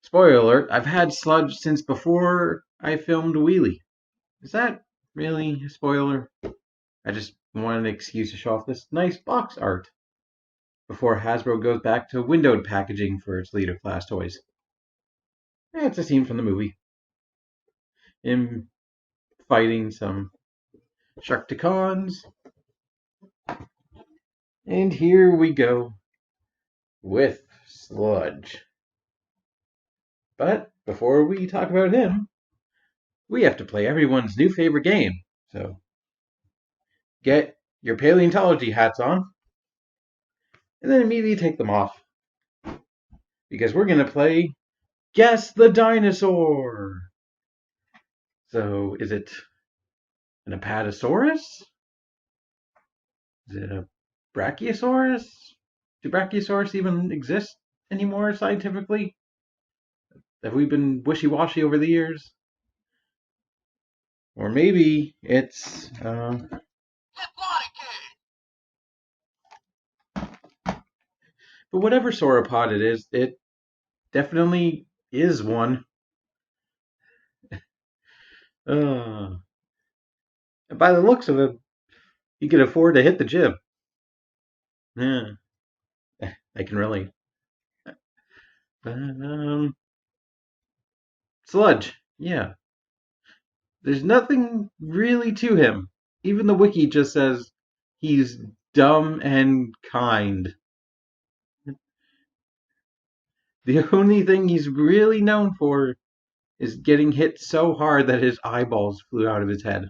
Spoiler alert, I've had Sludge since before I filmed Wheelie. Is that really a spoiler? I just wanted an excuse to show off this nice box art before Hasbro goes back to windowed packaging for its leader class toys. It's a scene from the movie. Him fighting some Sharkticons. And here we go with Sludge. But before we talk about him, we have to play everyone's new favorite game. So get your paleontology hats on and then immediately take them off. Because we're going to play Guess the Dinosaur. So is it an Apatosaurus? Is it a Brachiosaurus? Do Brachiosaurus even exist anymore scientifically? Have we been wishy-washy over the years? Or maybe it's but whatever sauropod it is, it definitely is one. By the looks of it, you can afford to hit the gym. Yeah, I can relate. Sludge, yeah. There's nothing really to him. Even the wiki just says he's dumb and kind. The only thing he's really known for is getting hit so hard that his eyeballs flew out of his head.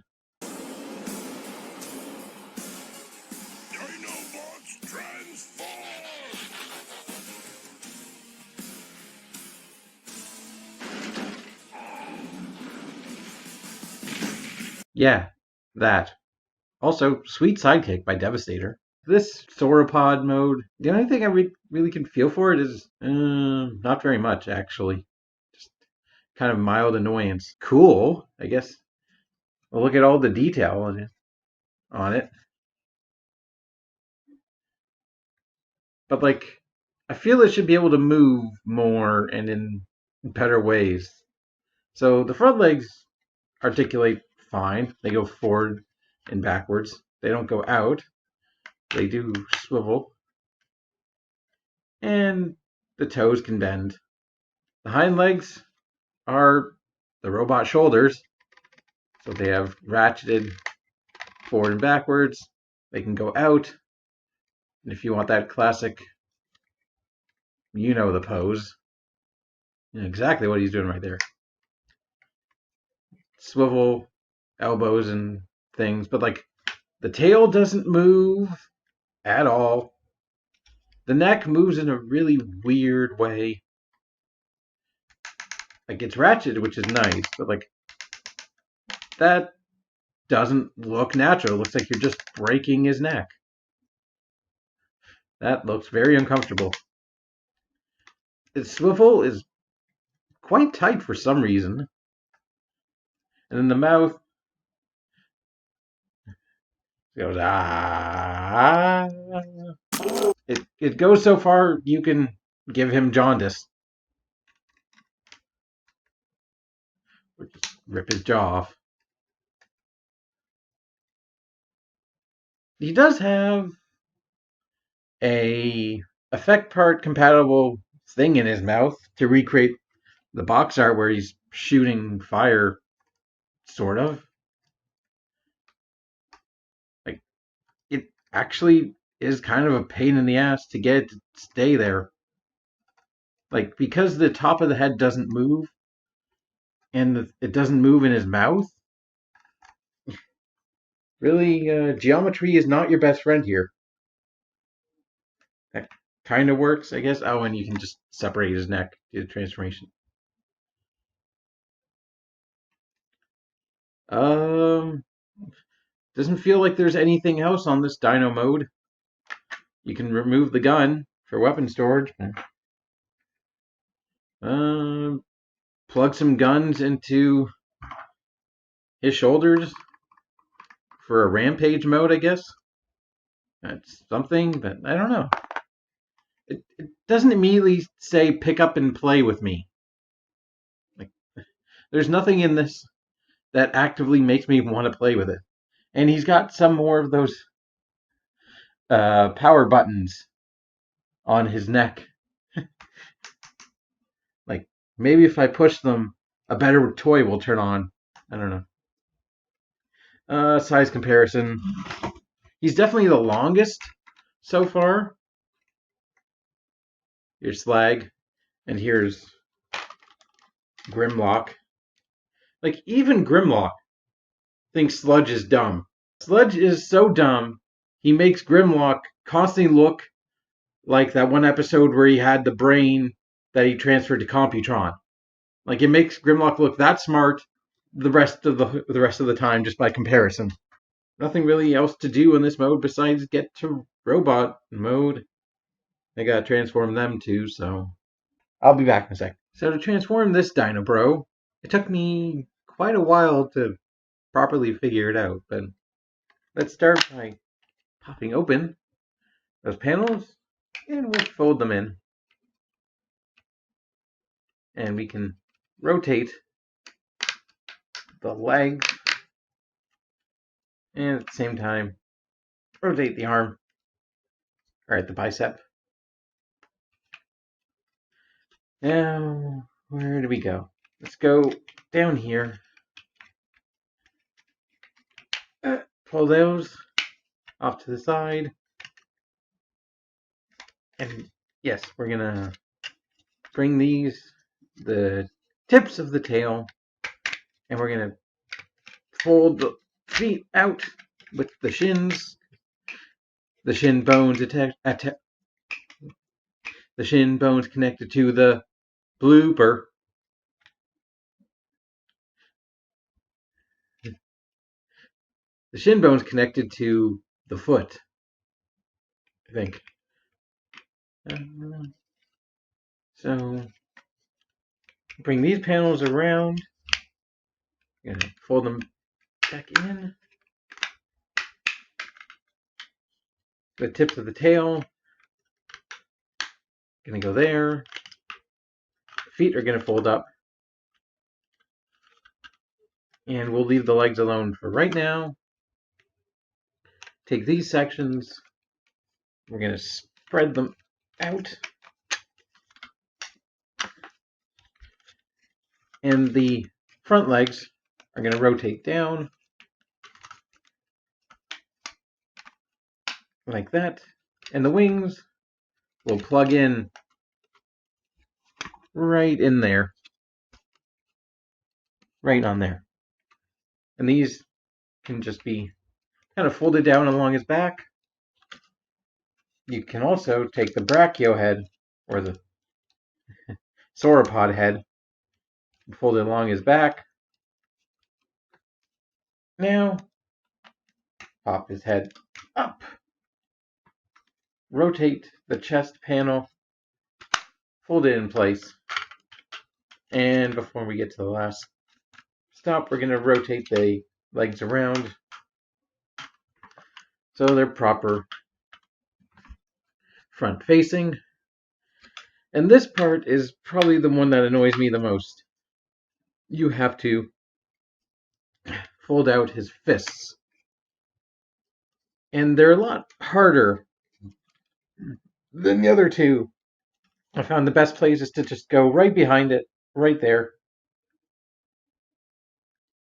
Yeah, that. Also, sweet sidekick by Devastator. This sauropod mode, the only thing I really can feel for it is not very much, actually. Just kind of mild annoyance. Cool, I guess. Well, look at all the detail on it. But, like, I feel it should be able to move more and in better ways. So the front legs articulate fine. They go forward and backwards. They don't go out. They do swivel. And the toes can bend. The hind legs are the robot shoulders. So they have ratcheted forward and backwards. They can go out. And if you want that classic, you know the pose. You know exactly what he's doing right there. Swivel, elbows and things. But like the tail doesn't move at all. The neck moves in a really weird way. Like it's ratcheted, which is nice, but like that doesn't look natural. It looks like you're just breaking his neck. That looks very uncomfortable. Its swivel is quite tight for some reason. And then the mouth goes, ah. It goes so far you can give him jaundice. Or just rip his jaw off. He does have a effect part compatible thing in his mouth to recreate the box art where he's shooting fire, sort of. Like, it actually is kind of a pain in the ass to get it to stay there. Like, because the top of the head doesn't move, and it doesn't move in his mouth, really, geometry is not your best friend here. That kind of works, I guess. Oh, and you can just separate his neck, do the transformation. Doesn't feel like there's anything else on this dino mode. You can remove the gun for weapon storage. Plug some guns into his shoulders for a rampage mode, I guess. That's something, but I don't know. It doesn't immediately say pick up and play with me. There's nothing in this that actively makes me want to play with it. And he's got some more of those power buttons on his neck. Like, maybe if I push them, a better toy will turn on. I don't know. Size comparison. He's definitely the longest so far. Here's Slag, and here's Grimlock. Like, even Grimlock thinks Sludge is dumb. Sludge is so dumb, he makes Grimlock constantly look like that one episode where he had the brain that he transferred to Computron. Like, it makes Grimlock look that smart the rest of the time just by comparison. Nothing really else to do in this mode besides get to robot mode. I gotta transform them too, so I'll be back in a sec. So to transform this Dino Bro, it took me quite a while to properly figure it out, but let's start by popping open those panels and we'll fold them in. And we can rotate the legs and at the same time rotate the arm, or the bicep. Now, where do we go? Let's go down here. Pull those off to the side. And yes, we're gonna bring these, the tips of the tail, and we're gonna fold the feet out with the shins. The shin bones the shin bones connected to the blooper. The shin bone's connected to the foot, I think. So bring these panels around. I'm gonna fold them back in. The tips of the tail gonna go there. The feet are gonna fold up. And we'll leave the legs alone for right now. Take these sections. We're gonna spread them out. And the front legs are gonna rotate down like that. And the wings will plug in right in there. Right on there. And these can just be kind of folded down along his back. You can also take the brachio head, or the sauropod head, and fold it along his back. Now, pop his head up. Rotate the chest panel. Fold it in place. And before we get to the last stop, we're going to rotate the legs around so they're proper front facing. And this part is probably the one that annoys me the most. You have to fold out his fists. And they're a lot harder than the other two. I found the best place is to just go right behind it, right there.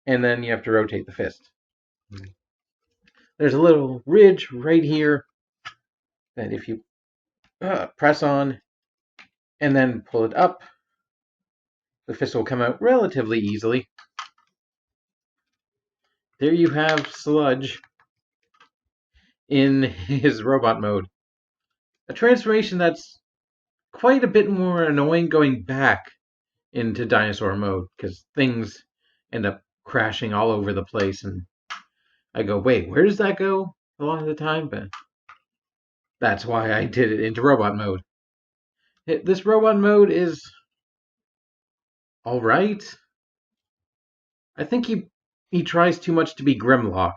And then you have to rotate the fist. There's a little ridge right here that if you press on and then pull it up, the fist will come out relatively easily. There you have Sludge in his robot mode. A transformation that's quite a bit more annoying going back into dinosaur mode, because things end up crashing all over the place, and I go, wait, where does that go a lot of the time? But that's why I did it into robot mode. This robot mode is alright. I think he tries too much to be Grimlock.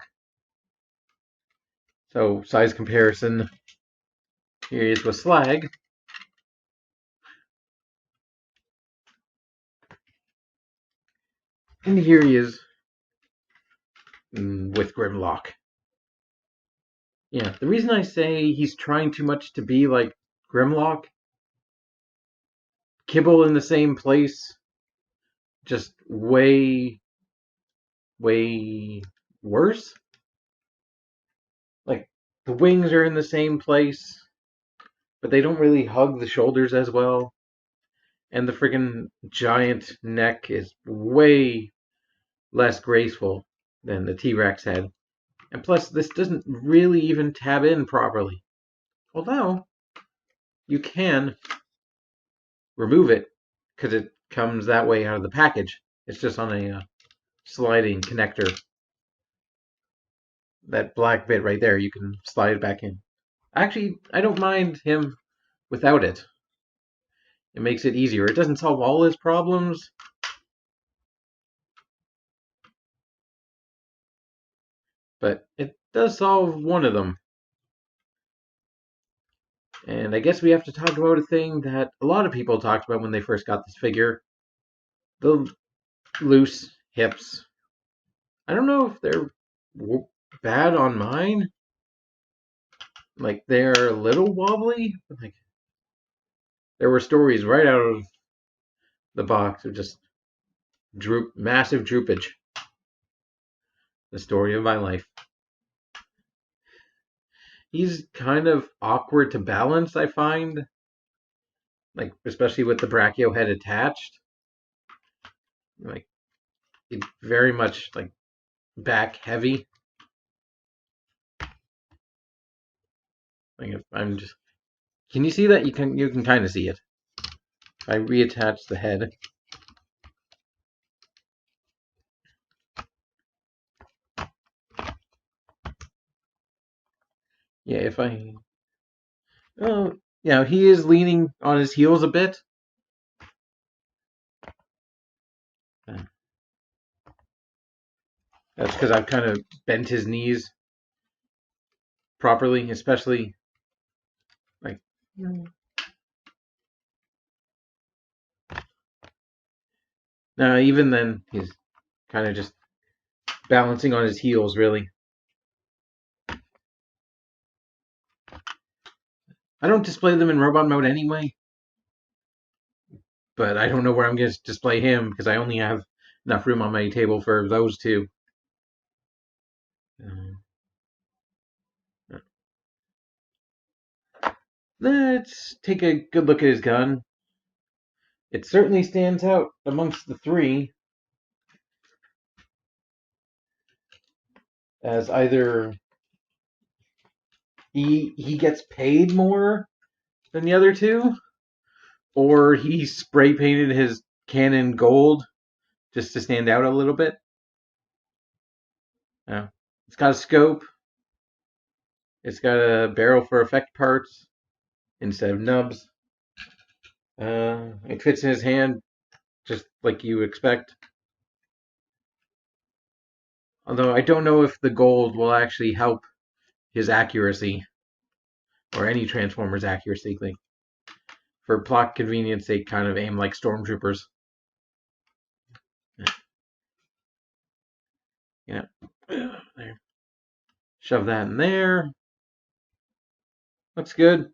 So, size comparison. Here he is with Slag. And here he is with Grimlock. Yeah, the reason I say he's trying too much to be like Grimlock, Kibble in the same place, just way, way worse. Like, the wings are in the same place, but they don't really hug the shoulders as well. And the friggin' giant neck is way less graceful than the T-Rex head. And plus, this doesn't really even tab in properly. Although, you can remove it because it comes that way out of the package. It's just on a sliding connector. That black bit right there, you can slide it back in. Actually, I don't mind him without it. It makes it easier. It doesn't solve all his problems, but it does solve one of them. And I guess we have to talk about a thing that a lot of people talked about when they first got this figure. The loose hips. I don't know if they're bad on mine. Like, they're a little wobbly. Like, there were stories right out of the box of just massive droopage. The story of my life. He's kind of awkward to balance, I find. Like, especially with the brachio head attached. Like, it's very much, like, back heavy. Like, if I'm just... Can you see that? You can kind of see it. If I reattach the head. Yeah, if I... Oh, yeah, he is leaning on his heels a bit. That's because I've kind of bent his knees properly, especially like... Now, even then, he's kind of just balancing on his heels, really. I don't display them in robot mode anyway, but I don't know where I'm going to display him because I only have enough room on my table for those two. Let's take a good look at his gun. It certainly stands out amongst the three as either he gets paid more than the other two, or he spray painted his cannon gold just to stand out a little bit. It's got a scope. It's got a barrel for effect parts instead of nubs. It fits in his hand just like you expect. Although I don't know if the gold will actually help his accuracy or any Transformers accuracy. Like, for plot convenience, they kind of aim like stormtroopers. Yeah. There. Shove that in there. Looks good.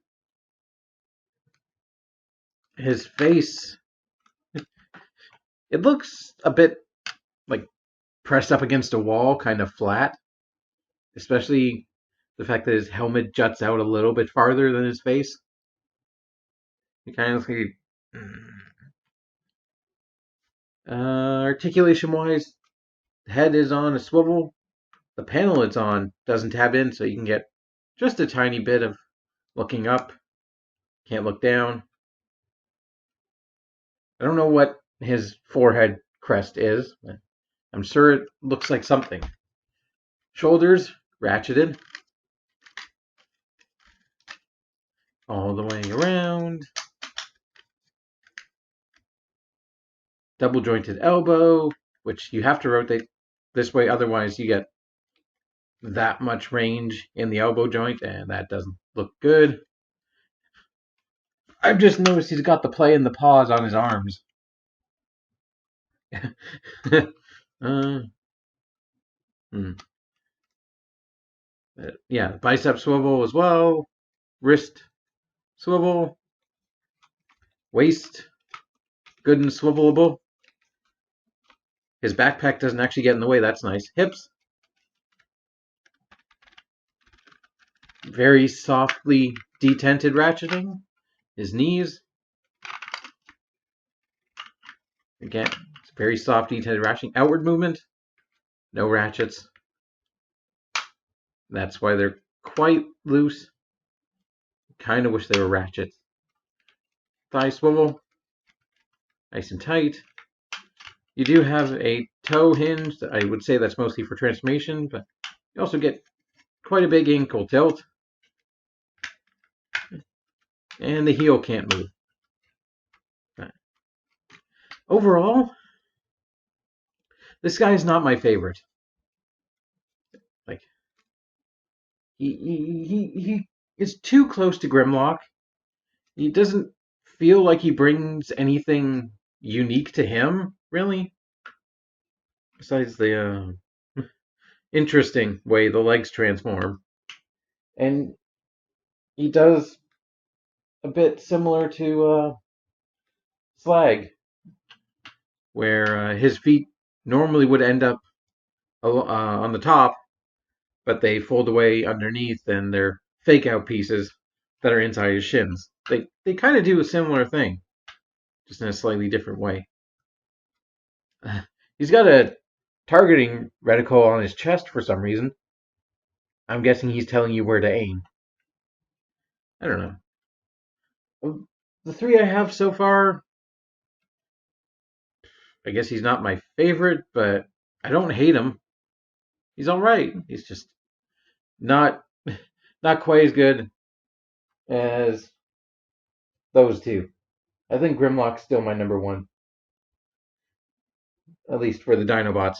His face, it looks a bit like pressed up against a wall, kind of flat. Especially the fact that his helmet juts out a little bit farther than his face. It kind of looks like... articulation wise, the head is on a swivel. The panel it's on doesn't tab in, so you can get just a tiny bit of looking up. Can't look down. I don't know what his forehead crest is, but I'm sure it looks like something. Shoulders ratcheted all the way around. Double jointed elbow, which you have to rotate this way, otherwise you get that much range in the elbow joint, and that doesn't look good. I've just noticed he's got the play in the paws on his arms. Uh, hmm. Yeah, bicep swivel as well. Wrist swivel. Waist good and swivelable. His backpack doesn't actually get in the way. That's nice. Hips very softly detented ratcheting. His knees again, it's very soft detented ratcheting. Outward movement, no ratchets. That's why they're quite loose. Kind of wish they were ratchets. Thigh swivel, nice and tight. You do have a toe hinge. I would say that's mostly for transformation, but you also get quite a big ankle tilt. And the heel can't move. But overall, this guy is not my favorite. Like he is too close to Grimlock. He doesn't feel like he brings anything unique to him, really. Besides the interesting way the legs transform. And he does a bit similar to Slag, where his feet normally would end up on the top, but they fold away underneath and they're fake out pieces that are inside his shins. They kind of do a similar thing, just in a slightly different way. He's got a targeting reticle on his chest for some reason. I'm guessing he's telling you where to aim. I don't know. The three I have so far, I guess he's not my favorite, but I don't hate him. He's all right. He's just not not quite as good as those two. I think Grimlock's still my number one, at least for the Dinobots.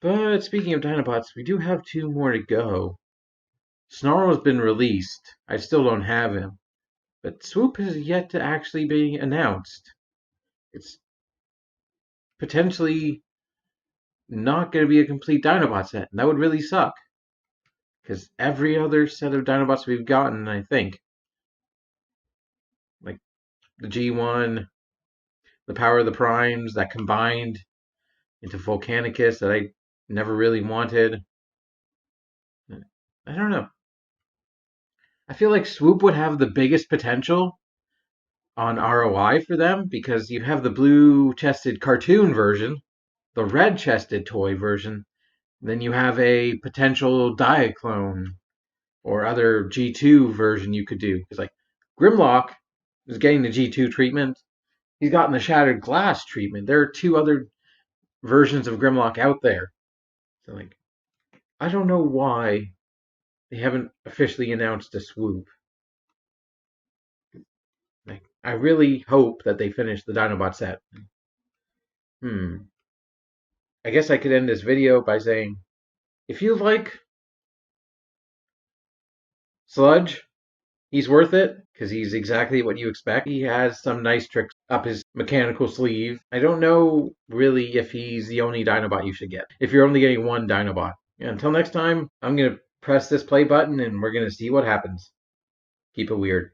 But speaking of Dinobots, we do have two more to go. Snarl has been released. I still don't have him. But Swoop has yet to actually be announced. It's potentially not going to be a complete Dinobot set, and that would really suck. Because every other set of Dinobots we've gotten, I think, like the G1, the Power of the Primes, that combined into Volcanicus that I never really wanted. I don't know. I feel like Swoop would have the biggest potential on ROI for them because you have the blue chested cartoon version, the red chested toy version, then you have a potential Diaclone or other G2 version you could do. Because like Grimlock is getting the G2 treatment. He's gotten the Shattered Glass treatment. There are two other versions of Grimlock out there. So like I don't know why they haven't officially announced a Swoop. Like, I really hope that they finish the Dinobot set. I guess I could end this video by saying, if you like Sludge, he's worth it because he's exactly what you expect. He has some nice tricks up his mechanical sleeve. I don't know really if he's the only Dinobot you should get. If you're only getting one Dinobot. Yeah, until next time, I'm going to press this play button and we're going to see what happens. Keep it weird.